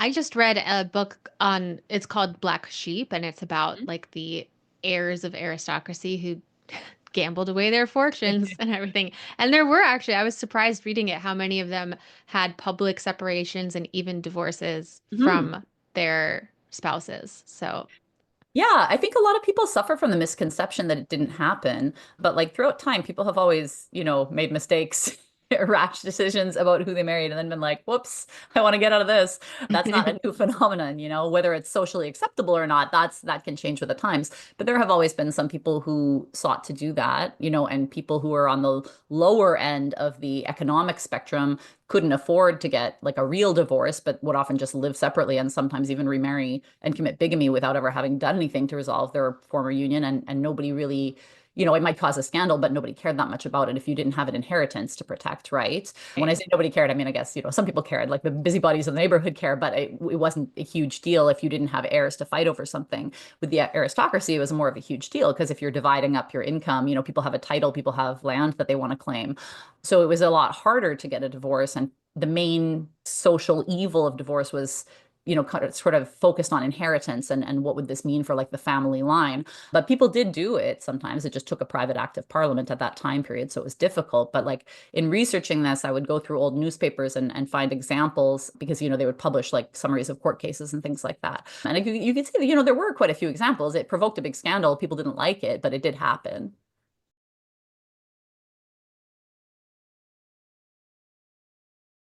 I just read a book on, it's called Black Sheep, and it's about Mhm. like the heirs of aristocracy who gambled away their fortunes and everything. And there were actually, I was surprised reading it, how many of them had public separations and even divorces Mhm. from their spouses. So, Yeah, I think a lot of people suffer from the misconception that it didn't happen, but like throughout time, people have always, made mistakes, rash decisions about who they married, and then been like, "Whoops, I want to get out of this." That's not a new phenomenon, whether it's socially acceptable or not. That can change with the times. But there have always been some people who sought to do that, and people who are on the lower end of the economic spectrum couldn't afford to get like a real divorce, but would often just live separately and sometimes even remarry and commit bigamy without ever having done anything to resolve their former union. And nobody really, it might cause a scandal, but nobody cared that much about it if you didn't have an inheritance to protect, right? When I right. say nobody cared, I mean, I guess, some people cared, like the busybodies of the neighborhood care, but it wasn't a huge deal if you didn't have heirs to fight over something. With the aristocracy, it was more of a huge deal because if you're dividing up your income, people have a title, people have land that they want to claim. So it was a lot harder to get a divorce. And the main social evil of divorce was, kind of sort of focused on inheritance and what would this mean for like the family line. But people did do it sometimes. It just took a private act of parliament at that time period. So it was difficult. But like in researching this, I would go through old newspapers and find examples because, they would publish like summaries of court cases and things like that. And you could see that, there were quite a few examples. It provoked a big scandal. People didn't like it, but it did happen.